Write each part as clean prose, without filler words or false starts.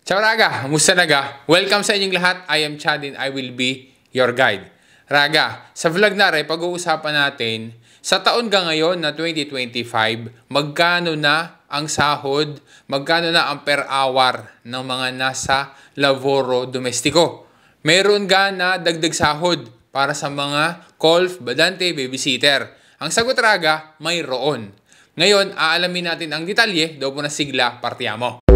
Ciao Raga! Musta naga? Welcome sa inyong lahat. I am Chad and I will be your guide. Raga, sa vlog na rin, pag-uusapan natin, sa taon ka ngayon na 2025, magkano na ang sahod, magkano na ang per hour ng mga nasa laboro domestiko? Meron ka na dagdag sahod para sa mga golf, badante, babysitter? Ang sagot Raga, mayroon. Ngayon, aalamin natin ang detalye, daw po na sigla, partiamo.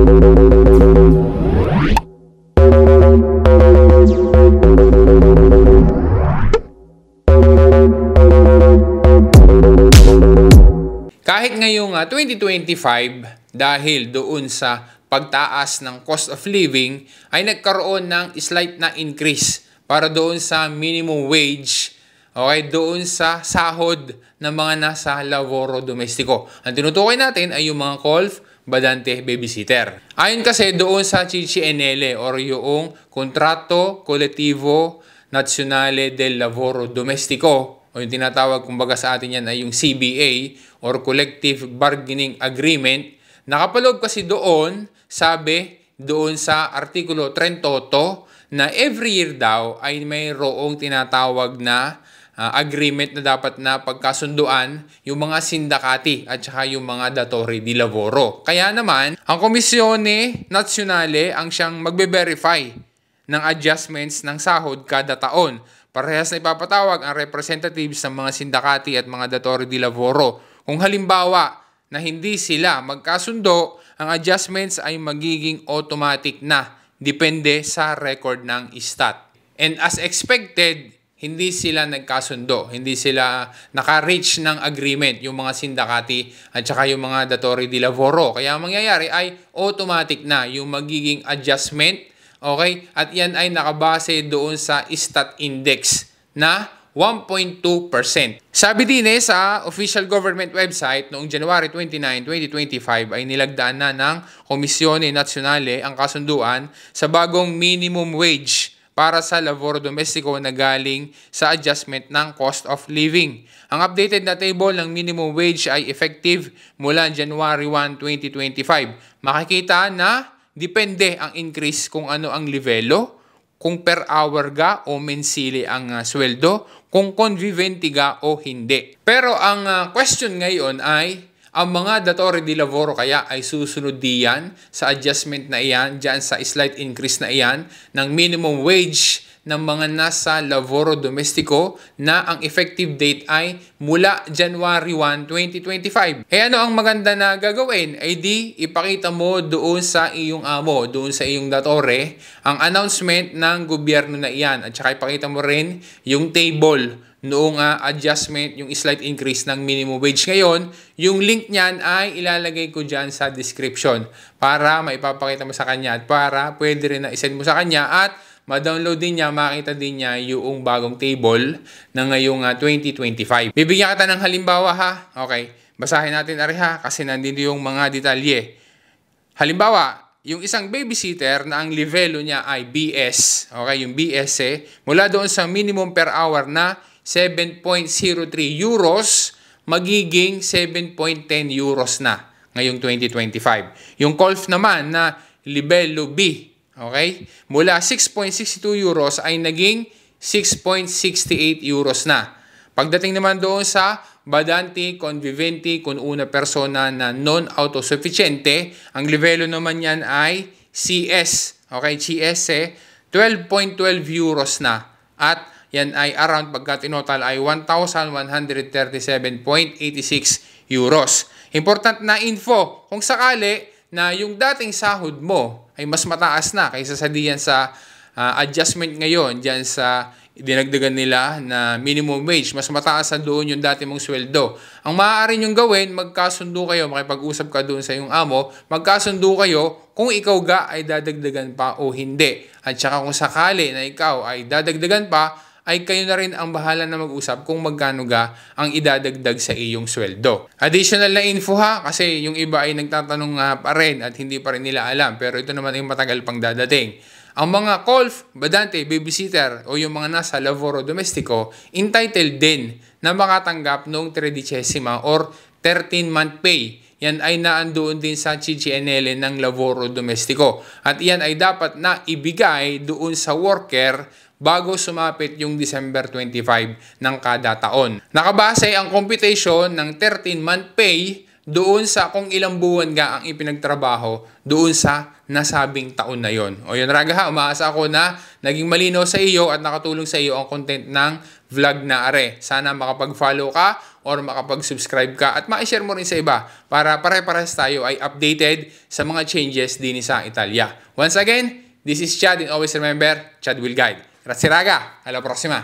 Kahit ngayong 2025, dahil doon sa pagtaas ng cost of living, ay nagkaroon ng slight na increase para doon sa minimum wage, okay, doon sa sahod ng mga nasa laboro domestiko. Ang tinutukoy natin ay yung mga golf, badante, babysitter. Ayon kasi doon sa CCNL or yung Kontrato Kolektibo Nazionale del Lavoro Domestico, o yung tinatawag kumbaga sa atin yan ay yung CBA or Collective Bargaining Agreement. Nakapaloob kasi doon, sabi doon sa Artikulo 38 na every year daw ay mayroong tinatawag na agreement na dapat na pagkasunduan yung mga sindakati at saka yung mga datori di lavoro. Kaya naman, ang Komisione Nazionale ang siyang magbe-verify ng adjustments ng sahod kada taon. Parehas na ipapatawag ang representatives ng mga sindakati at mga datori di lavoro. Kung halimbawa na hindi sila magkasundo, ang adjustments ay magiging automatic na, depende sa record ng stat. And as expected, hindi sila nagkasundo, hindi sila naka-reach ng agreement, yung mga sindakati at saka yung mga datori di lavoro. Kaya ang mangyayari ay automatic na yung magiging adjustment. Okay? At yan ay nakabase doon sa stat index na 1.2%. Sabi din sa official government website noong January 29, 2025 ay nilagdaan na ng Komisione Nazionale ang kasunduan sa bagong minimum wage para sa laboro domestiko na galing sa adjustment ng cost of living. Ang updated na table ng minimum wage ay effective mula January 1, 2025. Makikita na depende ang increase kung ano ang livelo, kung per hour ga o mensili ang sweldo, kung convivente ga o hindi. Pero ang question ngayon ay, ang mga datori di lavoro kaya ay susunod diyan sa adjustment na iyan, diyan sa slight increase na iyan ng minimum wage ng mga nasa laboro domestiko na ang effective date ay mula January 1, 2025. Ano ang maganda na gagawin? Ay di ipakita mo doon sa iyong amo, doon sa iyong datore, ang announcement ng gobyerno na iyan. At saka ipakita mo rin yung table noong adjustment, yung slight increase ng minimum wage ngayon. Yung link niyan ay ilalagay ko dyan sa description para maipapakita mo sa kanya at para pwede rin na isend mo sa kanya at ma-download din niya, makita din niya yung bagong table na ngayong 2025. Bibigyan kita ng halimbawa ha. Okay, basahin natin ari ha kasi nandito yung mga detalye. Halimbawa, yung isang babysitter na ang livelo niya ay BS, okay, yung BS mula doon sa minimum per hour na 7.03 euros, magiging 7.10 euros na ngayong 2025. Yung golf naman na livelo B, okay, mula 6.62 euros ay naging 6.68 euros na. Pagdating naman doon sa badante, convivente, kung una persona na non-autosufficiente, ang livelo naman yan ay CS. Okay, CS 12.12 euros na. At yan ay around pagka tinotal ay 1,137.86 euros. Important na info, kung sakali na yung dating sahod mo ay mas mataas na kaysa sa diyan sa adjustment ngayon, diyan sa dinagdagan nila na minimum wage, mas mataas na doon yung dati mong sweldo. Ang maaari nyong gawin, magkasundo kayo, makipag-usap ka doon sa iyong amo, magkasundo kayo kung ikaw ga ay dadagdagan pa o hindi. At saka kung sakali na ikaw ay dadagdagan pa, ay kayo na rin ang bahala na mag-usap kung magkano ga ang idadagdag sa iyong sweldo. Additional na info ha, kasi yung iba ay nagtatanong pa rin at hindi pa rin nila alam, pero ito naman ay matagal pang dadating. Ang mga golf, badante, babysitter o yung mga nasa laboro domestiko, entitled din na makatanggap ng 13th or 13-month pay. yan ay naandoon din sa CCNL ng Lavoro Domestico. At yan ay dapat na ibigay doon sa worker bago sumapit yung December 25 ng kada taon. Nakabase ang computation ng 13-month pay doon sa kung ilang buwan nga ang ipinagtrabaho doon sa nasabing taon na yon. O yun raga ha, umaasa ako na naging malinaw sa iyo at nakatulong sa iyo ang content ng vlog na are. Sana makapag-follow ka or makapag-subscribe ka at ma-share mo rin sa iba para pare-parehas tayo ay updated sa mga changes din sa Italia. Once again, this is Chad and always remember, Chad will guide. Grazie raga, alla prossima!